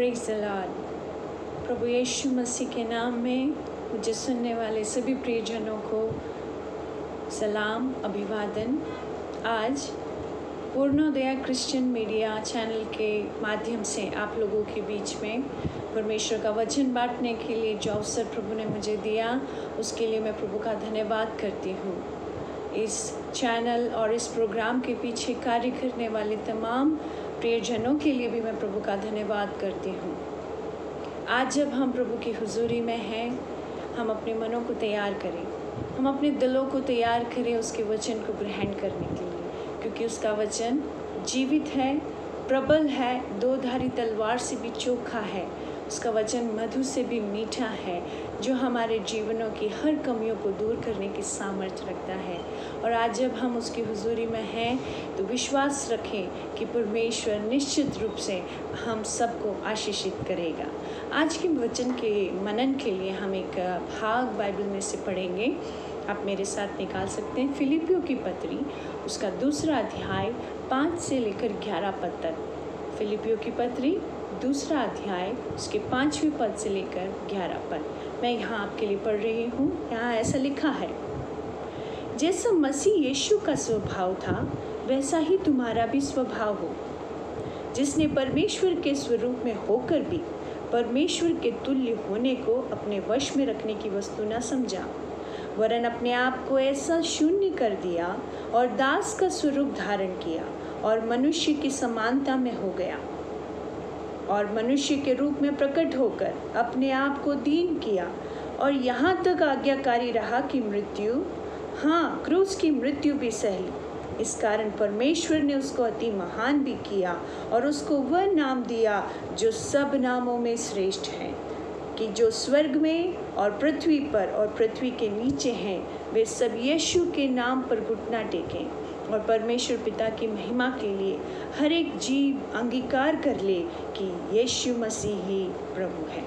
Praise the lord. प्रभु यीशु मसीह के नाम में मुझे सुनने वाले सभी प्रियजनों को सलाम, अभिवादन। आज पूर्णोदय क्रिश्चियन मीडिया चैनल के माध्यम से आप लोगों के बीच में परमेश्वर का वचन बांटने के लिए जो अवसर प्रभु ने मुझे दिया, उसके लिए मैं प्रभु का धन्यवाद करती हूँ। इस चैनल और इस प्रोग्राम के पीछे कार्य करने वाले तमाम प्रियजनों के लिए भी मैं प्रभु का धन्यवाद करती हूँ। आज जब हम प्रभु की हुजूरी में हैं, हम अपने मनों को तैयार करें, हम अपने दिलों को तैयार करें उसके वचन को ग्रहण करने के लिए, क्योंकि उसका वचन जीवित है, प्रबल है, दो धारी तलवार से भी चोखा है। उसका वचन मधु से भी मीठा है, जो हमारे जीवनों की हर कमियों को दूर करने की सामर्थ्य रखता है। और आज जब हम उसकी हुजूरी में हैं, तो विश्वास रखें कि परमेश्वर निश्चित रूप से हम सबको आशीषित करेगा। आज के वचन के मनन के लिए हम एक भाग बाइबल में से पढ़ेंगे। आप मेरे साथ निकाल सकते हैं फिलिपियों की पत्री, उसका 2 अध्याय 5 से लेकर 11 पद तक। फिलिपियों की पत्री 2 अध्याय उसके 5वें पद से लेकर 11 पद मैं यहाँ आपके लिए पढ़ रही हूँ। यहाँ ऐसा लिखा है, जैसा मसीह यीशु का स्वभाव था, वैसा ही तुम्हारा भी स्वभाव हो, जिसने परमेश्वर के स्वरूप में होकर भी परमेश्वर के तुल्य होने को अपने वश में रखने की वस्तु न समझा, वरन अपने आप को ऐसा शून्य कर दिया और दास का स्वरूप धारण किया और मनुष्य की समानता में हो गया और मनुष्य के रूप में प्रकट होकर अपने आप को दीन किया और यहाँ तक आज्ञाकारी रहा कि मृत्यु, हाँ, क्रूस की मृत्यु भी सह ली। इस कारण परमेश्वर ने उसको अति महान भी किया और उसको वह नाम दिया जो सब नामों में श्रेष्ठ है, कि जो स्वर्ग में और पृथ्वी पर और पृथ्वी के नीचे हैं, वे सब यीशु के नाम पर घुटना टेकें और परमेश्वर पिता की महिमा के लिए हर एक जीव अंगीकार कर ले कि यीशु मसीह ही प्रभु है।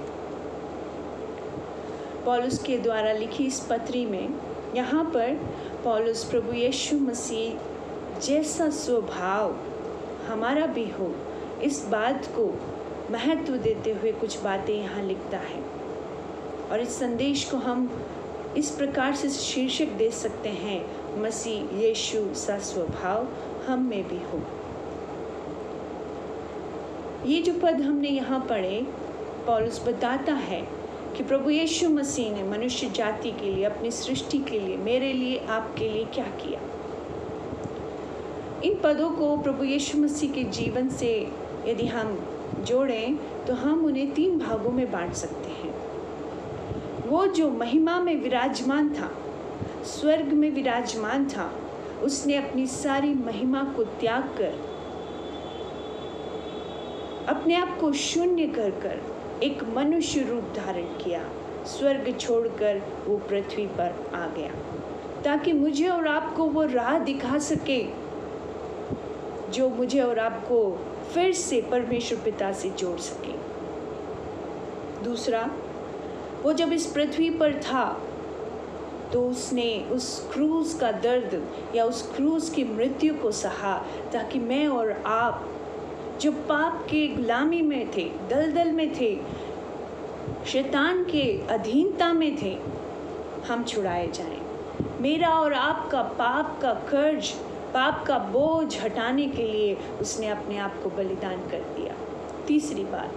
पौलुस के द्वारा लिखी इस पत्री में यहाँ पर पौलुस प्रभु यीशु मसीह जैसा स्वभाव हमारा भी हो, इस बात को महत्व देते हुए कुछ बातें यहाँ लिखता है। और इस संदेश को हम इस प्रकार से शीर्षक दे सकते हैं, मसीह यीशु सा स्वभाव हम में भी हो। ये जो पद हमने यहाँ पढ़े, पौलुस बताता है कि प्रभु यीशु मसीह ने मनुष्य जाति के लिए, अपनी सृष्टि के लिए, मेरे लिए, आपके लिए क्या किया। इन पदों को प्रभु यीशु मसीह के जीवन से यदि हम जोड़ें तो हम उन्हें 3 भागों में बांट सकते हैं। वो जो महिमा में विराजमान था, स्वर्ग में विराजमान था, उसने अपनी सारी महिमा को त्याग कर अपने आप को शून्य कर कर एक मनुष्य रूप धारण किया, स्वर्ग छोड़कर वो पृथ्वी पर आ गया, ताकि मुझे और आपको वो राह दिखा सके जो मुझे और आपको फिर से परमेश्वर पिता से जोड़ सके। दूसरा, वो जब इस पृथ्वी पर था तो उसने उस क्रूस का दर्द या उस क्रूस की मृत्यु को सहा, ताकि मैं और आप जो पाप के गुलामी में थे, दलदल में थे, शैतान के अधीनता में थे, हम छुड़ाए जाएं। मेरा और आपका पाप का कर्ज, पाप का बोझ हटाने के लिए उसने अपने आप को बलिदान कर दिया। तीसरी बात,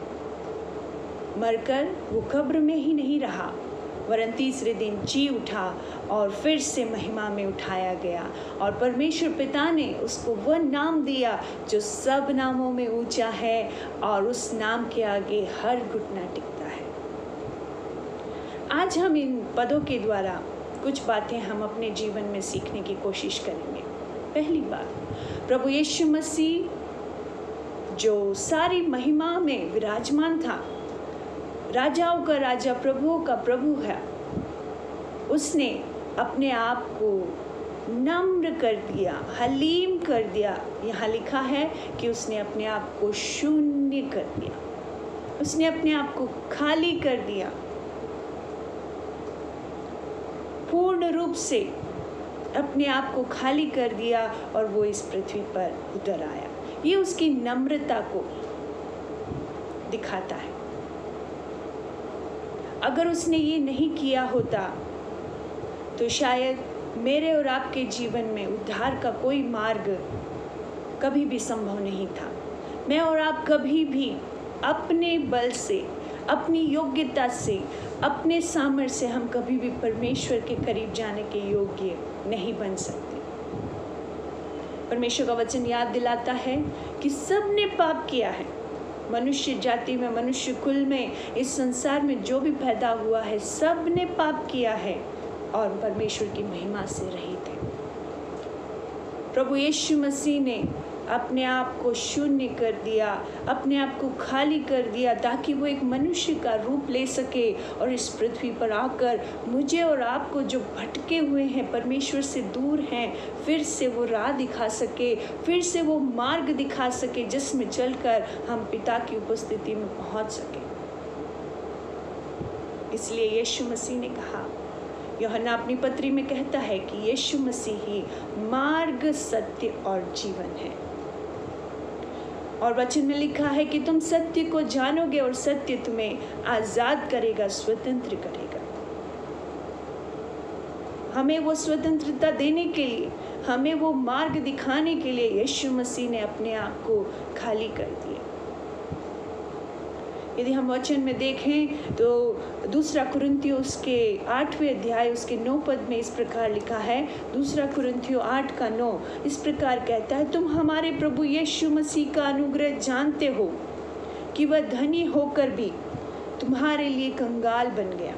मरकर वो कब्र में ही नहीं रहा, वरन तीसरे दिन जी उठा और फिर से महिमा में उठाया गया और परमेश्वर पिता ने उसको वह नाम दिया जो सब नामों में ऊंचा है और उस नाम के आगे हर घुटना टिकता है। आज हम इन पदों के द्वारा कुछ बातें हम अपने जीवन में सीखने की कोशिश करेंगे। पहली बात, प्रभु यीशु मसीह जो सारी महिमा में विराजमान था, राजाओं का राजा, प्रभुओं का प्रभु है, उसने अपने आप को नम्र कर दिया, हलीम कर दिया। यहाँ लिखा है कि उसने अपने आप को शून्य कर दिया, उसने अपने आप को खाली कर दिया, पूर्ण रूप से अपने आप को खाली कर दिया और वो इस पृथ्वी पर उतर आया। ये उसकी नम्रता को दिखाता है। अगर उसने ये नहीं किया होता तो शायद मेरे और आपके जीवन में उद्धार का कोई मार्ग कभी भी संभव नहीं था। मैं और आप कभी भी अपने बल से, अपनी योग्यता से, अपने सामर्थ्य से हम कभी भी परमेश्वर के करीब जाने के योग्य नहीं बन सकते। परमेश्वर का वचन याद दिलाता है कि सब ने पाप किया है। मनुष्य जाति में, मनुष्य कुल में, इस संसार में जो भी पैदा हुआ है, सब ने पाप किया है और परमेश्वर की महिमा से रहित है। प्रभु यीशु मसीह ने अपने आप को शून्य कर दिया, अपने आप को खाली कर दिया ताकि वो एक मनुष्य का रूप ले सके और इस पृथ्वी पर आकर मुझे और आपको जो भटके हुए हैं, परमेश्वर से दूर हैं, फिर से वो राह दिखा सके, फिर से वो मार्ग दिखा सके जिसमें चलकर हम पिता की उपस्थिति में पहुंच सके। इसलिए यीशु मसीह ने कहा, यूहन्ना अपनी पत्री में कहता है कि यीशु मसीह ही मार्ग, सत्य और जीवन है। और वचन में लिखा है कि तुम सत्य को जानोगे और सत्य तुम्हें आजाद करेगा, स्वतंत्र करेगा। हमें वो स्वतंत्रता देने के लिए, हमें वो मार्ग दिखाने के लिए यीशु मसीह ने अपने आप को खाली कर दिया। यदि हम वचन में देखें तो दूसरा कुरिन्थियों उसके 8वें अध्याय उसके 9 पद में इस प्रकार लिखा है। दूसरा कुरिन्थियों 8:9 इस प्रकार कहता है, तुम हमारे प्रभु यीशु मसीह का अनुग्रह जानते हो कि वह धनी होकर भी तुम्हारे लिए कंगाल बन गया,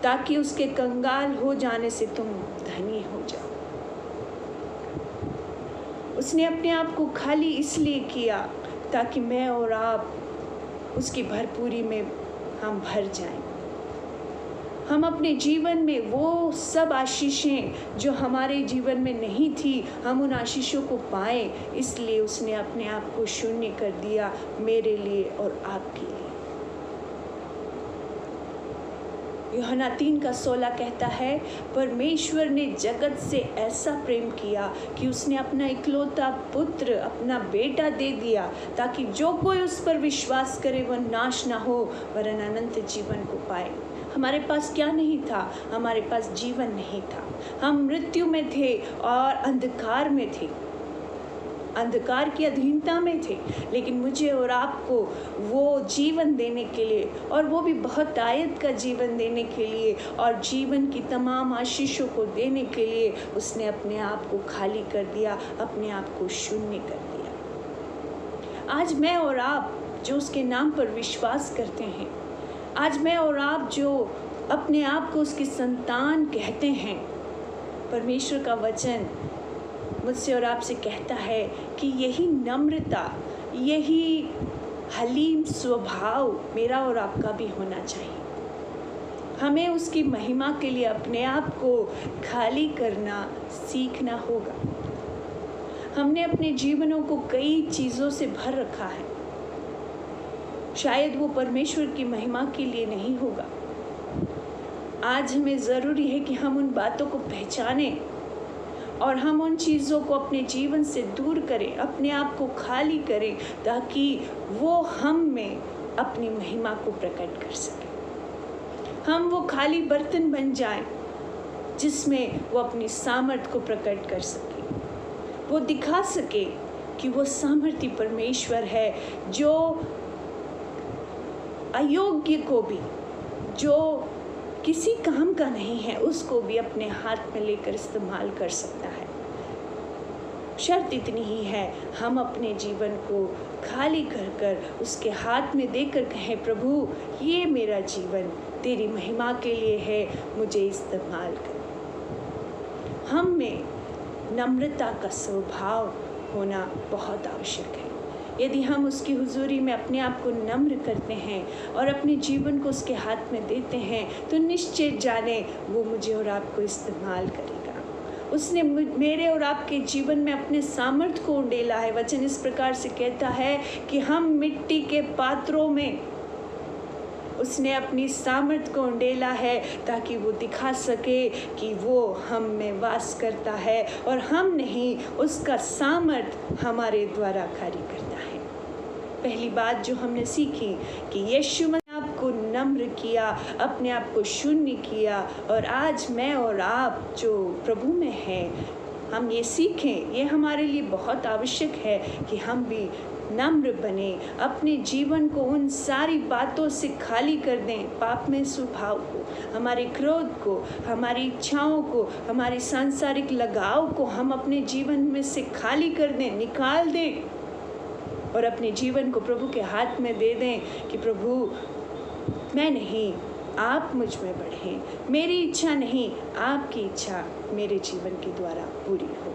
ताकि उसके कंगाल हो जाने से तुम धनी हो जाओ। उसने अपने आप को खाली इसलिए किया ताकि मैं और आप उसकी भरपूरी में हम भर जाएं। हम अपने जीवन में वो सब आशीषें जो हमारे जीवन में नहीं थी, हम उन आशीषों को पाएं। इसलिए उसने अपने आप को शून्य कर दिया मेरे लिए और आपके लिए। यूहन्ना 3:16 कहता है, परमेश्वर ने जगत से ऐसा प्रेम किया कि उसने अपना इकलौता पुत्र, अपना बेटा दे दिया, ताकि जो कोई उस पर विश्वास करे वह नाश ना हो वरन अनंत जीवन को पाए। हमारे पास क्या नहीं था? हमारे पास जीवन नहीं था। हम मृत्यु में थे और अंधकार में थे, अंधकार की अधीनता में थे। लेकिन मुझे और आपको वो जीवन देने के लिए, और वो भी बहुत आयत का जीवन देने के लिए, और जीवन की तमाम आशीषों को देने के लिए उसने अपने आप को खाली कर दिया, अपने आप को शून्य कर दिया। आज मैं और आप जो उसके नाम पर विश्वास करते हैं, आज मैं और आप जो अपने आप को उसकी संतान कहते हैं, परमेश्वर का वचन मुझसे और आपसे कहता है कि यही नम्रता, यही हलीम स्वभाव मेरा और आपका भी होना चाहिए। हमें उसकी महिमा के लिए अपने आप को खाली करना सीखना होगा। हमने अपने जीवनों को कई चीज़ों से भर रखा है, शायद वो परमेश्वर की महिमा के लिए नहीं होगा। आज हमें ज़रूरी है कि हम उन बातों को पहचानें और हम उन चीज़ों को अपने जीवन से दूर करें, अपने आप को खाली करें, ताकि वो हम में अपनी महिमा को प्रकट कर सके। हम वो खाली बर्तन बन जाएं जिसमें वो अपनी सामर्थ को प्रकट कर सके, वो दिखा सके कि वो सामर्थी परमेश्वर है जो अयोग्य को भी, जो किसी काम का नहीं है, उसको भी अपने हाथ में लेकर इस्तेमाल कर सकता है। शर्त इतनी ही है, हम अपने जीवन को खाली कर कर उसके हाथ में देकर कहें, प्रभु ये मेरा जीवन तेरी महिमा के लिए है, मुझे इस्तेमाल कर। हम में नम्रता का स्वभाव होना बहुत आवश्यक है। यदि हम उसकी हुजूरी में अपने आप को नम्र करते हैं और अपने जीवन को उसके हाथ में देते हैं, तो निश्चित जाने वो मुझे और आपको इस्तेमाल करेगा। उसने मेरे और आपके जीवन में अपने सामर्थ्य को उंडेला है। वचन इस प्रकार से कहता है कि हम मिट्टी के पात्रों में उसने अपनी सामर्थ्य को उंडेला है, ताकि वो दिखा सके कि वो हम में वास करता है और हम नहीं, उसका सामर्थ्य हमारे द्वारा कार्य करता है। पहली बात जो हमने सीखी कि यीशु मसीह आपको नम्र किया, अपने आप को शून्य किया, और आज मैं और आप जो प्रभु में हैं, हम ये सीखें। ये हमारे लिए बहुत आवश्यक है कि हम भी नम्र बने, अपने जीवन को उन सारी बातों से खाली कर दें, पाप में स्वभाव को, हमारे क्रोध को, हमारी इच्छाओं को, हमारे सांसारिक लगाव को हम अपने जीवन में से खाली कर दें, निकाल दें, और अपने जीवन को प्रभु के हाथ में दे दें कि प्रभु मैं नहीं, आप मुझ में बढ़ें, मेरी इच्छा नहीं, आपकी इच्छा मेरे जीवन के द्वारा पूरी हो।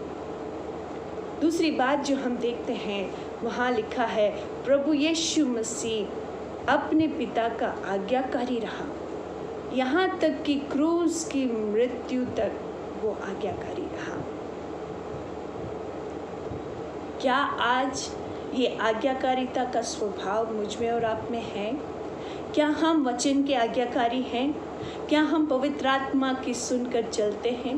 दूसरी बात जो हम देखते हैं, वहाँ लिखा है प्रभु यीशु मसीह अपने पिता का आज्ञाकारी रहा, यहाँ तक कि क्रूस की मृत्यु तक वो आज्ञाकारी रहा। क्या आज ये आज्ञाकारिता का स्वभाव मुझ में और आप में है? क्या हम वचन के आज्ञाकारी हैं? क्या हम पवित्र आत्मा की सुनकर चलते हैं?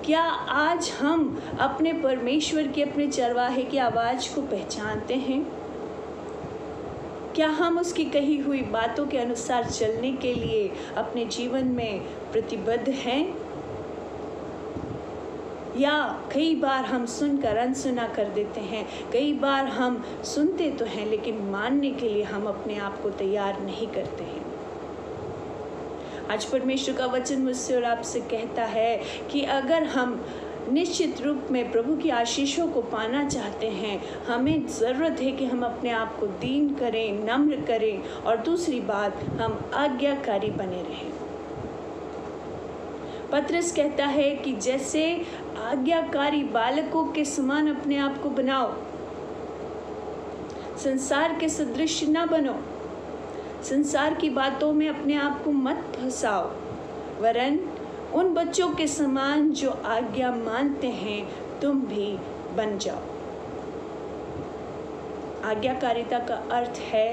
क्या आज हम अपने परमेश्वर की, अपने चरवाहे की आवाज़ को पहचानते हैं? क्या हम उसकी कही हुई बातों के अनुसार चलने के लिए अपने जीवन में प्रतिबद्ध हैं? या कई बार हम सुनकर अनसुना कर देते हैं, कई बार हम सुनते तो हैं लेकिन मानने के लिए हम अपने आप को तैयार नहीं करते हैं। आज परमेश्वर का वचन मुझसे और आपसे कहता है कि अगर हम निश्चित रूप में प्रभु की आशीषों को पाना चाहते हैं, हमें ज़रूरत है कि हम अपने आप को दीन करें, नम्र करें, और दूसरी बात, हम आज्ञाकारी बने रहें। पतरस कहता है कि जैसे आज्ञाकारी बालकों के समान अपने आप को बनाओ, संसार के सदृश न बनो, संसार की बातों में अपने आप को मत फंसाओ, वरन उन बच्चों के समान जो आज्ञा मानते हैं तुम भी बन जाओ। आज्ञाकारिता का अर्थ है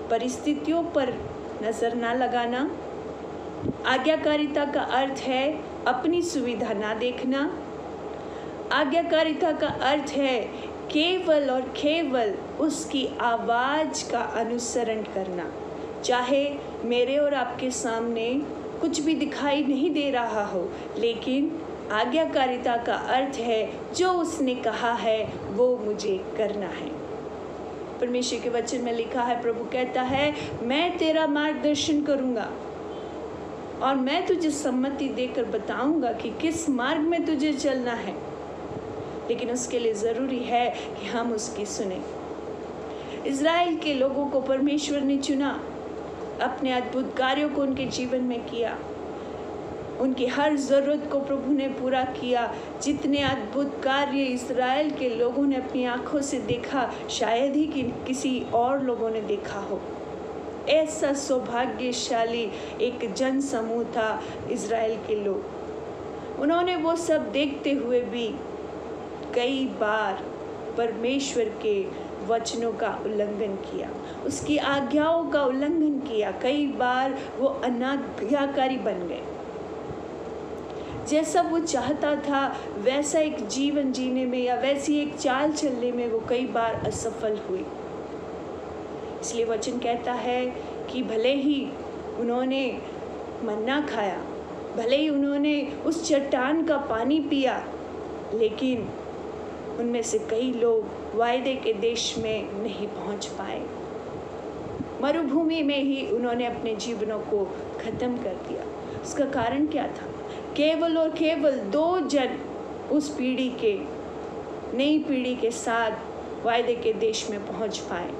परिस्थितियों पर नजर ना लगाना। आज्ञाकारिता का अर्थ है अपनी सुविधा ना देखना। आज्ञाकारिता का अर्थ है केवल और केवल उसकी आवाज का अनुसरण करना, चाहे मेरे और आपके सामने कुछ भी दिखाई नहीं दे रहा हो, लेकिन आज्ञाकारिता का अर्थ है जो उसने कहा है वो मुझे करना है। परमेश्वर के वचन में लिखा है, प्रभु कहता है मैं तेरा मार्गदर्शन करूंगा और मैं तुझे सम्मति देकर बताऊंगा कि किस मार्ग में तुझे चलना है, लेकिन उसके लिए ज़रूरी है कि हम उसकी सुने। इज़राइल के लोगों को परमेश्वर ने चुना, अपने अद्भुत कार्यों को उनके जीवन में किया, उनकी हर ज़रूरत को प्रभु ने पूरा किया। जितने अद्भुत कार्य इज़राइल के लोगों ने अपनी आँखों से देखा, शायद ही कि किसी और लोगों ने देखा हो। ऐसा सौभाग्यशाली एक जन समूह था इज़राइल के लोग। उन्होंने वो सब देखते हुए भी कई बार परमेश्वर के वचनों का उल्लंघन किया, उसकी आज्ञाओं का उल्लंघन किया। कई बार वो अनाज्ञाकारी बन गए। जैसा वो चाहता था वैसा एक जीवन जीने में या वैसी एक चाल चलने में वो कई बार असफल हुए। इसलिए वचन कहता है कि भले ही उन्होंने मन्ना खाया, भले ही उन्होंने उस चट्टान का पानी पिया, लेकिन उनमें से कई लोग वायदे के देश में नहीं पहुंच पाए। मरुभूमि में ही उन्होंने अपने जीवनों को ख़त्म कर दिया। उसका कारण क्या था? केवल और केवल 2 जन उस पीढ़ी के, नई पीढ़ी के साथ वायदे के देश में पहुंच पाए।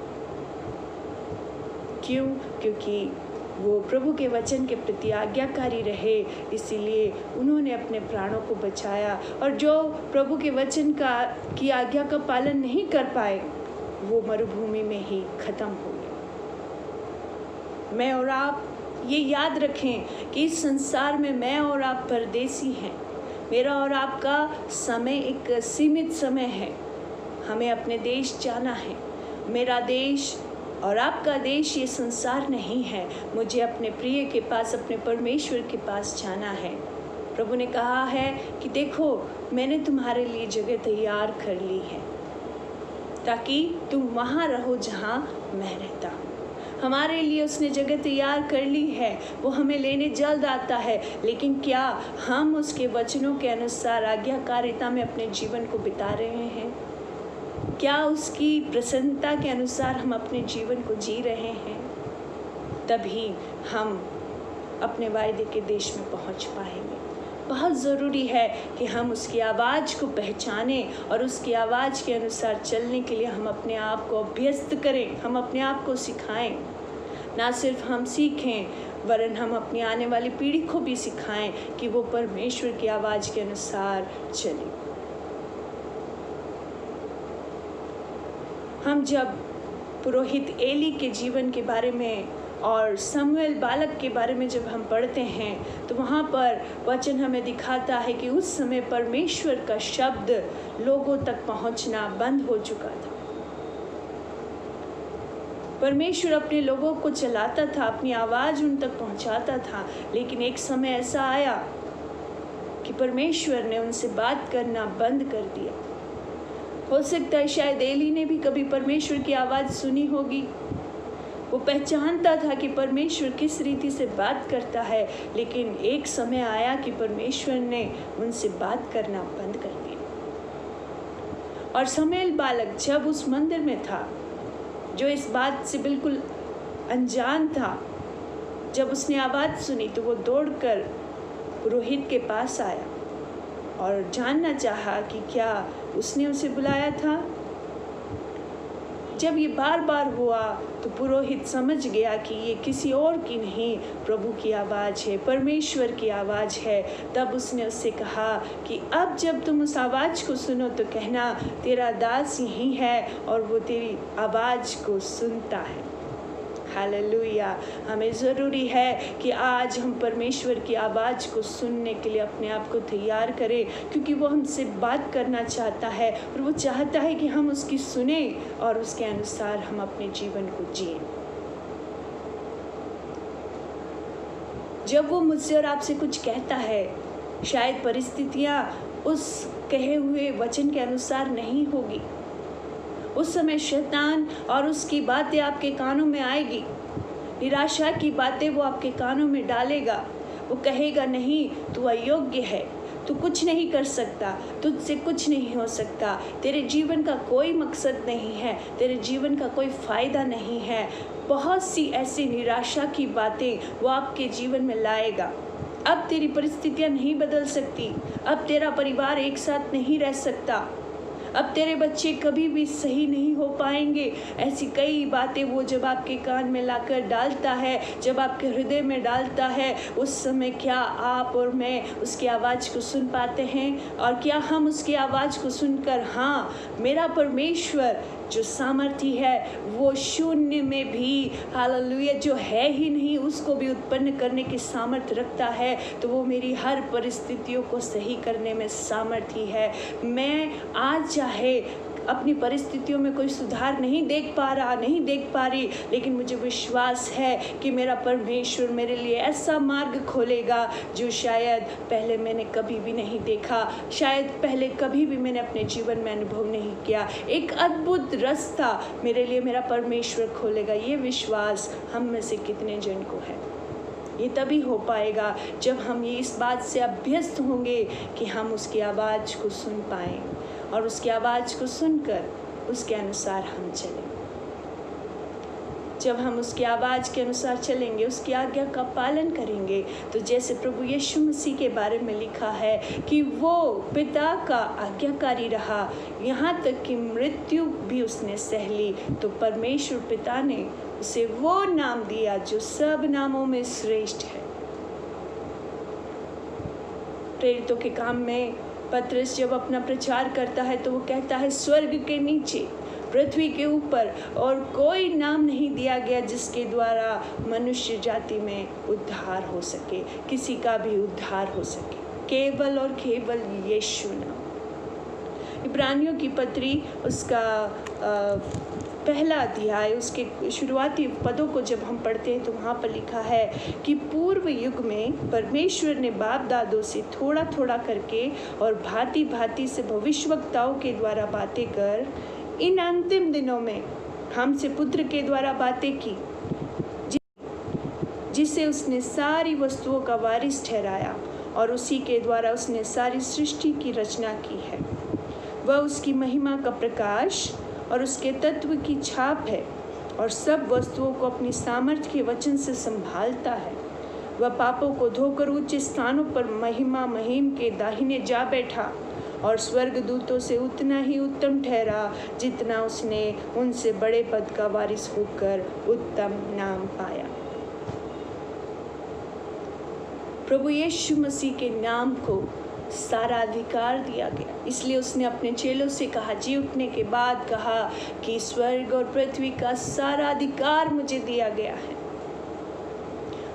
क्यों? क्योंकि वो प्रभु के वचन के प्रति आज्ञाकारी रहे, इसीलिए उन्होंने अपने प्राणों को बचाया। और जो प्रभु के वचन की आज्ञा का पालन नहीं कर पाए, वो मरुभूमि में ही खत्म हो गए। मैं और आप ये याद रखें कि इस संसार में मैं और आप परदेसी हैं। मेरा और आपका समय एक सीमित समय है। हमें अपने देश जाना है। मेरा देश और आपका देश ये संसार नहीं है। मुझे अपने प्रिय के पास, अपने परमेश्वर के पास जाना है। प्रभु ने कहा है कि देखो मैंने तुम्हारे लिए जगह तैयार कर ली है, ताकि तुम वहाँ रहो जहाँ मैं रहता हूँ। हमारे लिए उसने जगह तैयार कर ली है, वो हमें लेने जल्द आता है। लेकिन क्या हम उसके वचनों के अनुसार आज्ञाकारिता में अपने जीवन को बिता रहे हैं? क्या उसकी प्रसन्नता के अनुसार हम अपने जीवन को जी रहे हैं? तभी हम अपने वायदे के देश में पहुंच पाएंगे। बहुत ज़रूरी है कि हम उसकी आवाज़ को पहचानें और उसकी आवाज़ के अनुसार चलने के लिए हम अपने आप को अभ्यस्त करें, हम अपने आप को सिखाएं। ना सिर्फ हम सीखें वरन हम अपनी आने वाली पीढ़ी को भी सिखाएं कि वो परमेश्वर की आवाज़ के अनुसार चले। हम जब पुरोहित एली के जीवन के बारे में और शमूएल बालक के बारे में जब हम पढ़ते हैं तो वहाँ पर वचन हमें दिखाता है कि उस समय परमेश्वर का शब्द लोगों तक पहुँचना बंद हो चुका था। परमेश्वर अपने लोगों को चलाता था, अपनी आवाज़ उन तक पहुँचाता था, लेकिन एक समय ऐसा आया कि परमेश्वर ने उनसे बात करना बंद कर दिया। हो सकता है शायद एली ने भी कभी परमेश्वर की आवाज़ सुनी होगी। वो पहचानता था कि परमेश्वर किस रीति से बात करता है, लेकिन एक समय आया कि परमेश्वर ने उनसे बात करना बंद कर दिया। और शमूएल बालक जब उस मंदिर में था, जो इस बात से बिल्कुल अनजान था, जब उसने आवाज़ सुनी तो वो दौड़कर पुरोहित के पास आया और जानना चाहा कि क्या उसने उसे बुलाया था। जब ये बार बार हुआ तो पुरोहित समझ गया कि ये किसी और की नहीं, प्रभु की आवाज़ है, परमेश्वर की आवाज़ है। तब उसने उससे कहा कि अब जब तुम उस आवाज़ को सुनो तो कहना तेरा दास यहीं है और वो तेरी आवाज़ को सुनता है। हालेलुया। हमें ज़रूरी है कि आज हम परमेश्वर की आवाज़ को सुनने के लिए अपने आप को तैयार करें, क्योंकि वो हमसे बात करना चाहता है और वो चाहता है कि हम उसकी सुने और उसके अनुसार हम अपने जीवन को जिएं। जब वो मुझसे और आपसे कुछ कहता है, शायद परिस्थितियाँ उस कहे हुए वचन के अनुसार नहीं होगी। उस समय शैतान और उसकी बातें आपके कानों में आएगी, निराशा की बातें वो आपके कानों में डालेगा। वो कहेगा नहीं, तू अयोग्य है, तू कुछ नहीं कर सकता, तुझसे कुछ नहीं हो सकता, तेरे जीवन का कोई मकसद नहीं है, तेरे जीवन का कोई फ़ायदा नहीं है। बहुत सी ऐसी निराशा की बातें वो आपके जीवन में लाएगा। अब तेरी परिस्थितियाँ नहीं बदल सकती, अब तेरा परिवार एक साथ नहीं रह सकता, अब तेरे बच्चे कभी भी सही नहीं हो पाएंगे। ऐसी कई बातें वो जब आपके कान में लाकर डालता है, जब आपके हृदय में डालता है, उस समय क्या आप और मैं उसकी आवाज़ को सुन पाते हैं? और क्या हम उसकी आवाज़ को सुनकर, हाँ, मेरा परमेश्वर जो सामर्थी है वो शून्य में भी, हालेलुया, जो है ही नहीं उसको भी उत्पन्न करने की सामर्थ रखता है, तो वो मेरी हर परिस्थितियों को सही करने में सामर्थी है। मैं आज चाहे अपनी परिस्थितियों में कोई सुधार नहीं देख पा रही, लेकिन मुझे विश्वास है कि मेरा परमेश्वर मेरे लिए ऐसा मार्ग खोलेगा जो शायद पहले मैंने कभी भी नहीं देखा, शायद पहले कभी भी मैंने अपने जीवन में अनुभव नहीं किया। एक अद्भुत रास्ता मेरे लिए मेरा परमेश्वर खोलेगा। ये विश्वास हम में से कितने जन को है? ये तभी हो पाएगा जब हम ये इस बात से अभ्यस्त होंगे कि हम उसकी आवाज़ को सुन पाएँ और उसकी आवाज़ को सुनकर उसके अनुसार हम चलें। जब हम उसकी आवाज़ के अनुसार चलेंगे, उसकी आज्ञा का पालन करेंगे, तो जैसे प्रभु यीशु मसीह के बारे में लिखा है कि वो पिता का आज्ञाकारी रहा, यहाँ तक कि मृत्यु भी उसने सह ली, तो परमेश्वर पिता ने उसे वो नाम दिया जो सब नामों में श्रेष्ठ है। प्रेरितों के काम में पतरस जब अपना प्रचार करता है तो वो कहता है, स्वर्ग के नीचे, पृथ्वी के ऊपर और कोई नाम नहीं दिया गया जिसके द्वारा मनुष्य जाति में उद्धार हो सके, किसी का भी उद्धार हो सके, केवल और केवल यीशु नाम। इब्रानियों की पत्री उसका पहला अध्याय, उसके शुरुआती पदों को जब हम पढ़ते हैं तो वहाँ पर लिखा है कि पूर्व युग में परमेश्वर ने बाप दादों से थोड़ा थोड़ा करके और भांति भांति से भविष्यवक्ताओं के द्वारा बातें कर इन अंतिम दिनों में हमसे पुत्र के द्वारा बातें की, जिसे उसने सारी वस्तुओं का वारिस ठहराया और उसी के द्वारा उसने सारी सृष्टि की रचना की है। वह उसकी महिमा का प्रकाश और उसके तत्व की छाप है और सब वस्तुओं को अपनी सामर्थ्य के वचन से संभालता है। वह पापों को धोकर ऊंचे स्थानों पर महिमा महिम के दाहिने जा बैठा और स्वर्गदूतों से उतना ही उत्तम ठहरा जितना उसने उनसे बड़े पद का वारिस होकर उत्तम नाम पाया। प्रभु यीशु मसीह के नाम को सारा अधिकार दिया गया, इसलिए उसने अपने चेलों से कहा, जी उठने के बाद कहा कि स्वर्ग और पृथ्वी का सारा अधिकार मुझे दिया गया है।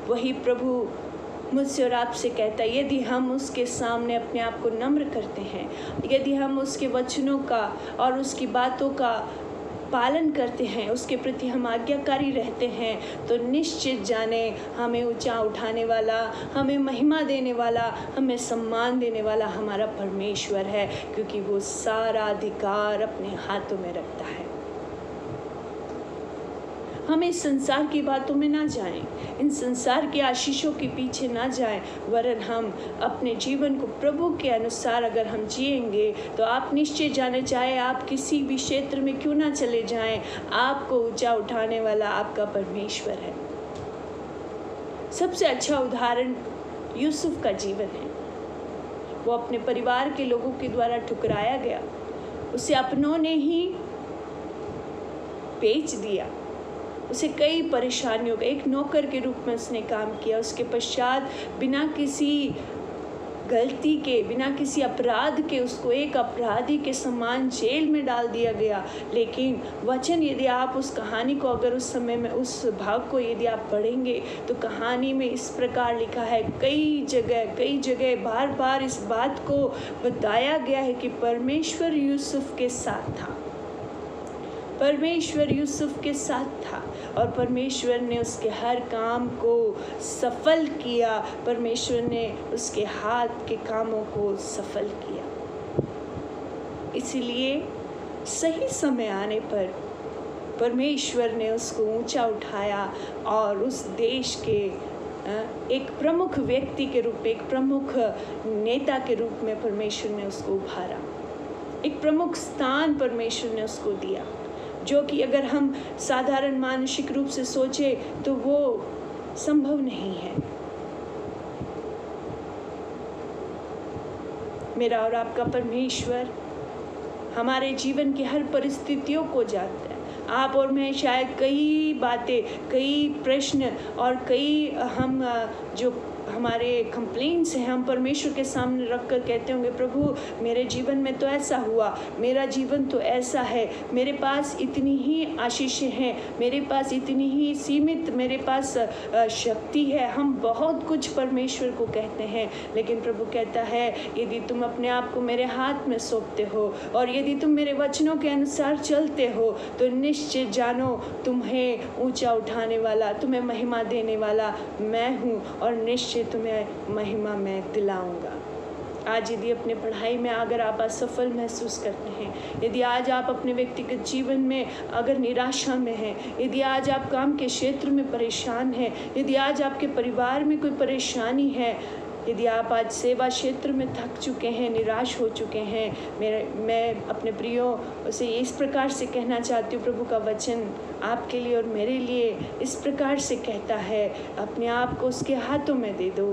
वही प्रभु मुझसे और आपसे कहता है, यदि हम उसके सामने अपने आप को नम्र करते हैं, यदि हम उसके वचनों का और उसकी बातों का पालन करते हैं, उसके प्रति हम आज्ञाकारी रहते हैं, तो निश्चित जाने हमें ऊंचा उठाने वाला, हमें महिमा देने वाला, हमें सम्मान देने वाला हमारा परमेश्वर है, क्योंकि वो सारा अधिकार अपने हाथों में रखता है। हम इस संसार की बातों में ना जाएं, इन संसार के आशीषों के पीछे ना जाएं, वरन हम अपने जीवन को प्रभु के अनुसार अगर हम जिएंगे तो आप निश्चय जाने, चाहे आप किसी भी क्षेत्र में क्यों ना चले जाएं, आपको ऊंचा उठाने वाला आपका परमेश्वर है। सबसे अच्छा उदाहरण यूसुफ का जीवन है। वो अपने परिवार के लोगों के द्वारा ठुकराया गया, उसे अपनों ने ही बेच दिया, उसे कई परेशानियों का एक नौकर के रूप में उसने काम किया। उसके पश्चात बिना किसी गलती के, बिना किसी अपराध के उसको एक अपराधी के समान जेल में डाल दिया गया। लेकिन वचन, यदि आप उस कहानी को अगर उस समय में उस भाग को यदि आप पढ़ेंगे तो कहानी में इस प्रकार लिखा है, कई जगह बार बार इस बात को बताया गया है कि परमेश्वर यूसुफ के साथ था, परमेश्वर यूसुफ के साथ था और परमेश्वर ने उसके हर काम को सफल किया, परमेश्वर ने उसके हाथ के कामों को सफल किया। इसलिए सही समय आने पर परमेश्वर ने उसको ऊंचा उठाया और उस देश के एक प्रमुख व्यक्ति के रूप में, एक प्रमुख नेता के रूप में परमेश्वर ने उसको उभारा। एक प्रमुख स्थान परमेश्वर ने उसको दिया, जो कि अगर हम साधारण मानसिक रूप से सोचें तो वो संभव नहीं है। मेरा और आपका परमेश्वर हमारे जीवन की हर परिस्थितियों को जानता है। आप और मैं शायद कई बातें, कई प्रश्न और कई हम जो हमारे कंप्लेंट्स हैं, हम परमेश्वर के सामने रख कर कहते होंगे, प्रभु मेरे जीवन में तो ऐसा हुआ, मेरा जीवन तो ऐसा है, मेरे पास इतनी ही आशीषें हैं, मेरे पास इतनी ही सीमित मेरे पास शक्ति है। हम बहुत कुछ परमेश्वर को कहते हैं, लेकिन प्रभु कहता है, यदि तुम अपने आप को मेरे हाथ में सौंपते हो और यदि तुम मेरे वचनों के अनुसार चलते हो तो निश्चित जानो तुम्हें ऊंचा उठाने वाला, तुम्हें महिमा देने वाला मैं हूँ और निश्चित तुम्हें महिमा मैं दिलाऊंगा। आज यदि अपने पढ़ाई में अगर आप असफल महसूस करते हैं, यदि आज आप अपने व्यक्तिगत जीवन में अगर निराशा में हैं, यदि आज आप काम के क्षेत्र में परेशान हैं, यदि आज आपके परिवार में कोई परेशानी है, यदि आप आज सेवा क्षेत्र में थक चुके हैं, निराश हो चुके हैं, मैं अपने प्रियों से इस प्रकार से कहना चाहती हूँ, प्रभु का वचन आपके लिए और मेरे लिए इस प्रकार से कहता है, अपने आप को उसके हाथों में दे दो।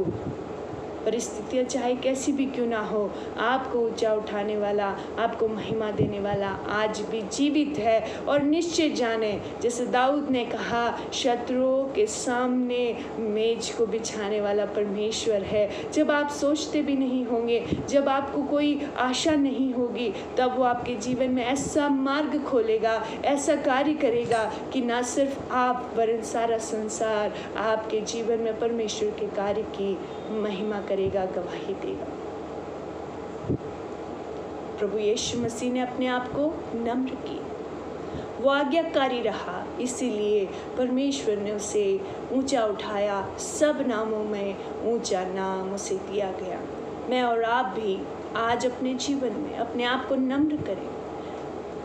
परिस्थितियाँ चाहे कैसी भी क्यों ना हो, आपको ऊंचा उठाने वाला, आपको महिमा देने वाला आज भी जीवित है। और निश्चित जाने, जैसे दाऊद ने कहा, शत्रुओं के सामने मेज को बिछाने वाला परमेश्वर है। जब आप सोचते भी नहीं होंगे, जब आपको कोई आशा नहीं होगी, तब वो आपके जीवन में ऐसा मार्ग खोलेगा, ऐसा कार्य करेगा कि ना सिर्फ आप वरन सारा संसार आपके जीवन में परमेश्वर के कार्य की महिमा करेगा, गवाही देगा। प्रभु यीशु मसीह ने अपने आप को नम्र किया, वो आज्ञाकारी रहा, इसीलिए परमेश्वर ने उसे ऊंचा उठाया। सब नामों में ऊंचा नाम उसे दिया गया। मैं और आप भी आज अपने जीवन में अपने आप को नम्र करें,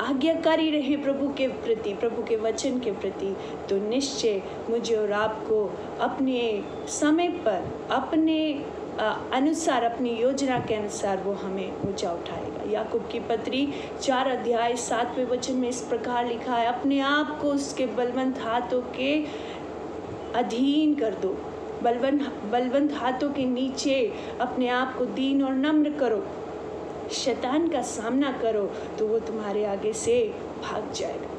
आज्ञाकारी रहे प्रभु के प्रति, प्रभु के वचन के प्रति, तो निश्चय मुझे और आपको अपने समय पर, अपने अनुसार, अपनी योजना के अनुसार वो हमें ऊंचा उठाएगा। याकूब की पत्री 4 अध्याय 7वें वचन में इस प्रकार लिखा है, अपने आप को उसके बलवंत हाथों के अधीन कर दो, बलवंत हाथों के नीचे अपने आप को दीन और नम्र करो, शैतान का सामना करो, तो वो तुम्हारे आगे से भाग जाएगा।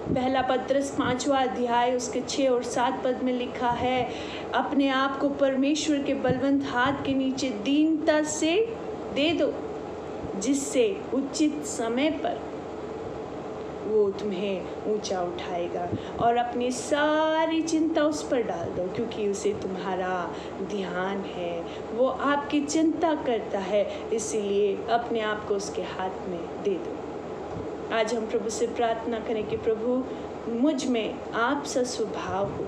पहला पत्रस 5वां अध्याय उसके 6 और 7 पद में लिखा है, अपने आप को परमेश्वर के बलवंत हाथ के नीचे दीनता से दे दो, जिससे उचित समय पर वो तुम्हें ऊंचा उठाएगा, और अपनी सारी चिंता उस पर डाल दो, क्योंकि उसे तुम्हारा ध्यान है, वो आपकी चिंता करता है, इसीलिए अपने आप को उसके हाथ में दे दो। आज हम प्रभु से प्रार्थना करें कि प्रभु मुझ में आप सा स्वभाव हो,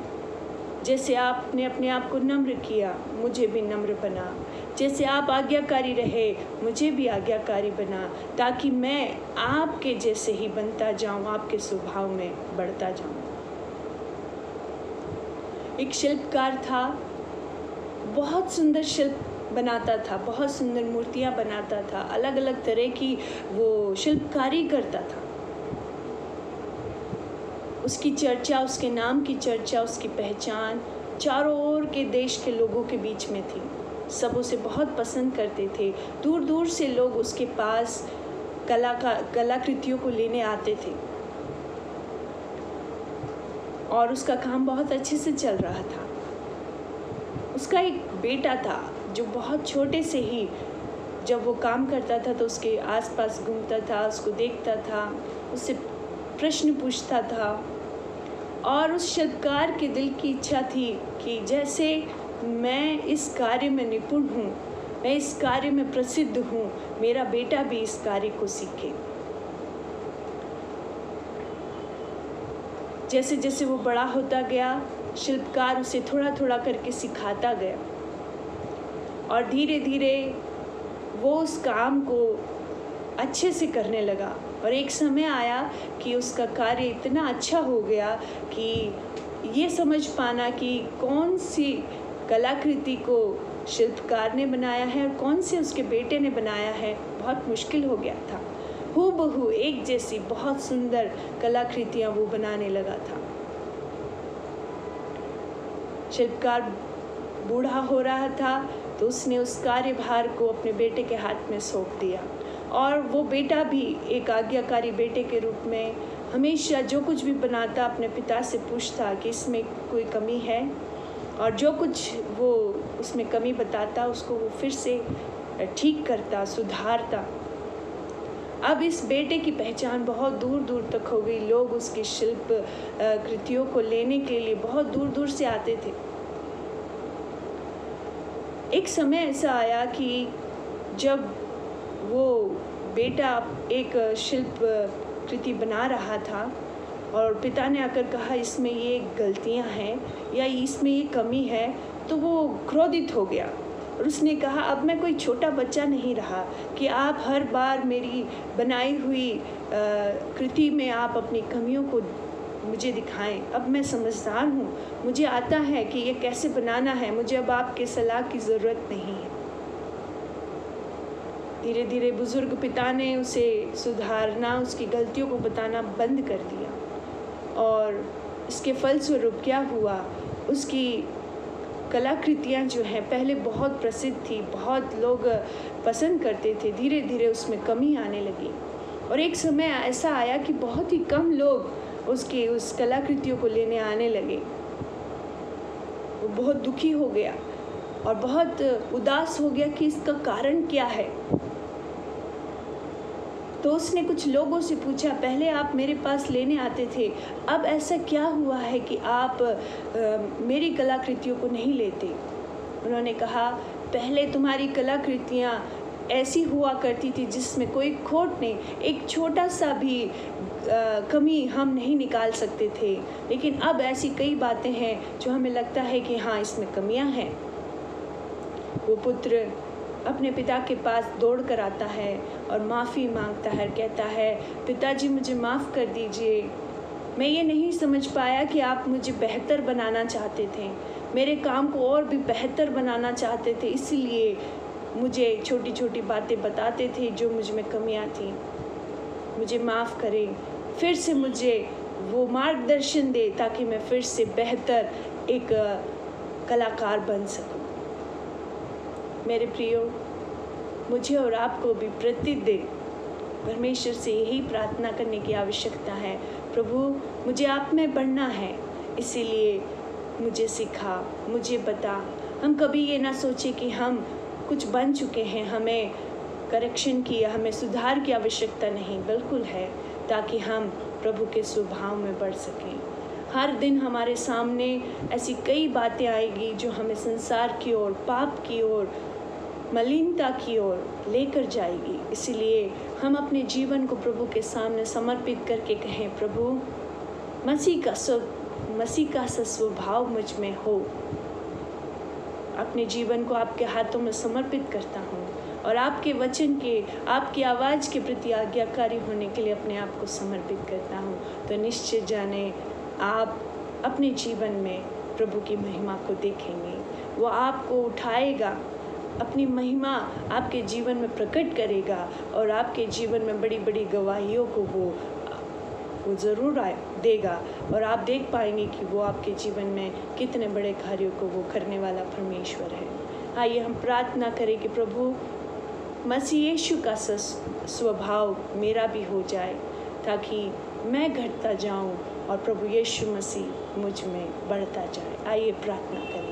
जैसे आपने अपने आप को नम्र किया, मुझे भी नम्र बना, जैसे आप आज्ञाकारी रहे, मुझे भी आज्ञाकारी बना, ताकि मैं आपके जैसे ही बनता जाऊं, आपके स्वभाव में बढ़ता जाऊं। एक शिल्पकार था, बहुत सुंदर शिल्प बनाता था, बहुत सुंदर मूर्तियां बनाता था, अलग अलग तरह की वो शिल्पकारी करता था। उसकी चर्चा, उसके नाम की चर्चा, उसकी पहचान चारों ओर के देश के लोगों के बीच में थी। सब उसे बहुत पसंद करते थे, दूर दूर से लोग उसके पास कलाकृतियों को लेने आते थे, और उसका काम बहुत अच्छे से चल रहा था। उसका एक बेटा था जो बहुत छोटे से ही जब वो काम करता था तो उसके आसपास घूमता था, उसको देखता था, उससे प्रश्न पूछता था, और उस शिल्पकार के दिल की इच्छा थी कि जैसे मैं इस कार्य में निपुण हूँ, मैं इस कार्य में प्रसिद्ध हूँ, मेरा बेटा भी इस कार्य को सीखे। जैसे जैसे वो बड़ा होता गया, शिल्पकार उसे थोड़ा थोड़ा करके सिखाता गया, और धीरे धीरे वो उस काम को अच्छे से करने लगा। और एक समय आया कि उसका कार्य इतना अच्छा हो गया कि ये समझ पाना कि कौन सी कलाकृति को शिल्पकार ने बनाया है और कौन से उसके बेटे ने बनाया है, बहुत मुश्किल हो गया था। हूबहू एक जैसी बहुत सुंदर कलाकृतियाँ वो बनाने लगा था। शिल्पकार बूढ़ा हो रहा था तो उसने उस कार्यभार को अपने बेटे के हाथ में सौंप दिया, और वो बेटा भी एक आज्ञाकारी बेटे के रूप में हमेशा जो कुछ भी बनाता अपने पिता से पूछता कि इसमें कोई कमी है, और जो कुछ वो उसमें कमी बताता उसको वो फिर से ठीक करता, सुधारता। अब इस बेटे की पहचान बहुत दूर दूर तक हो गई। लोग उसकी शिल्प कृतियों को लेने के लिए बहुत दूर दूर से आते थे। एक समय ऐसा आया कि जब वो बेटा एक शिल्प कृति बना रहा था और पिता ने आकर कहा इसमें ये गलतियां हैं या इसमें ये कमी है, तो वो क्रोधित हो गया और उसने कहा अब मैं कोई छोटा बच्चा नहीं रहा कि आप हर बार मेरी बनाई हुई कृति में आप अपनी कमियों को मुझे दिखाएं। अब मैं समझदार हूँ, मुझे आता है कि ये कैसे बनाना है, मुझे अब आपके सलाह की ज़रूरत नहीं है। धीरे धीरे बुजुर्ग पिता ने उसे सुधारना, उसकी गलतियों को बताना बंद कर दिया, और इसके फलस्वरूप क्या हुआ, उसकी कलाकृतियाँ जो हैं पहले बहुत प्रसिद्ध थी, बहुत लोग पसंद करते थे, धीरे धीरे उसमें कमी आने लगी। और एक समय ऐसा आया कि बहुत ही कम लोग उसकी उस कलाकृतियों को लेने आने लगे। वो बहुत दुखी हो गया और बहुत उदास हो गया कि इसका कारण क्या है। तो उसने कुछ लोगों से पूछा, पहले आप मेरे पास लेने आते थे, अब ऐसा क्या हुआ है कि आप मेरी कलाकृतियों को नहीं लेते? उन्होंने कहा, पहले तुम्हारी कलाकृतियाँ ऐसी हुआ करती थी जिसमें कोई खोट नहीं, एक छोटा सा भी कमी हम नहीं निकाल सकते थे, लेकिन अब ऐसी कई बातें हैं जो हमें लगता है कि हाँ इसमें कमियां हैं। वो पुत्र अपने पिता के पास दौड़ कर आता है और माफ़ी मांगता है, कहता है, पिताजी मुझे माफ़ कर दीजिए, मैं ये नहीं समझ पाया कि आप मुझे बेहतर बनाना चाहते थे, मेरे काम को और भी बेहतर बनाना चाहते थे, इसलिए मुझे छोटी छोटी बातें बताते थे जो मुझ में कमियां थी। मुझे माफ़ करें, फिर से मुझे वो मार्गदर्शन दे ताकि मैं फिर से बेहतर एक कलाकार बन सकूं। मेरे प्रियो, मुझे और आपको भी प्रतिदिन परमेश्वर से यही प्रार्थना करने की आवश्यकता है, प्रभु मुझे आप में बढ़ना है, इसीलिए मुझे सिखा, मुझे बता। हम कभी ये ना सोचे कि हम कुछ बन चुके हैं, हमें करेक्शन की, हमें सुधार की आवश्यकता नहीं, बिल्कुल है, ताकि हम प्रभु के स्वभाव में बढ़ सकें। हर दिन हमारे सामने ऐसी कई बातें आएगी जो हमें संसार की ओर, पाप की ओर, मलिनता की ओर लेकर जाएगी। इसलिए हम अपने जीवन को प्रभु के सामने समर्पित करके कहें, प्रभु मसीह का सा स्वभाव मुझ में हो। अपने जीवन को आपके हाथों में समर्पित करता हूँ और आपके वचन के, आपकी आवाज़ के प्रति आज्ञाकारी होने के लिए अपने आप को समर्पित करता हूँ। तो निश्चय जाने आप अपने जीवन में प्रभु की महिमा को देखेंगे, वो आपको उठाएगा, अपनी महिमा आपके जीवन में प्रकट करेगा और आपके जीवन में बड़ी बड़ी गवाहियों को वो ज़रूर देगा और आप देख पाएंगे कि वो आपके जीवन में कितने बड़े कार्यों को वो करने वाला परमेश्वर है। आइए हम प्रार्थना करें कि प्रभु मसीह यीशु का स्वभाव मेरा भी हो जाए, ताकि मैं घटता जाऊं और प्रभु यीशु मसीह मुझ में बढ़ता जाए। आइए प्रार्थना करें।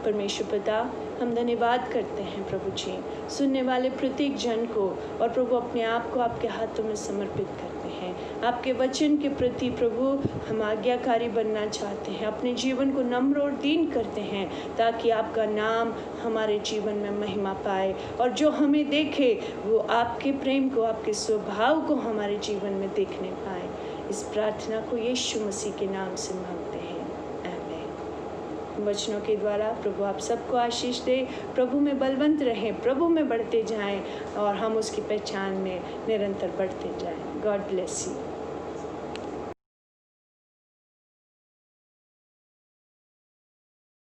परमेश्वर पिता, हम धन्यवाद करते हैं प्रभु जी, सुनने वाले प्रत्येक जन को, और प्रभु अपने आप को आपके हाथों में समर्पित करते हैं। आपके वचन के प्रति प्रभु हम आज्ञाकारी बनना चाहते हैं, अपने जीवन को नम्र और दीन करते हैं, ताकि आपका नाम हमारे जीवन में महिमा पाए और जो हमें देखे वो आपके प्रेम को, आपके स्वभाव को हमारे जीवन में देखने पाए। इस प्रार्थना को यीशु मसीह के नाम से मांगते हैं, आमीन। वचनों के द्वारा प्रभु आप सबको आशीष दे, प्रभु में बलवंत रहें, प्रभु में बढ़ते जाएं और हम उसकी पहचान में निरंतर बढ़ते जाएं। God bless you.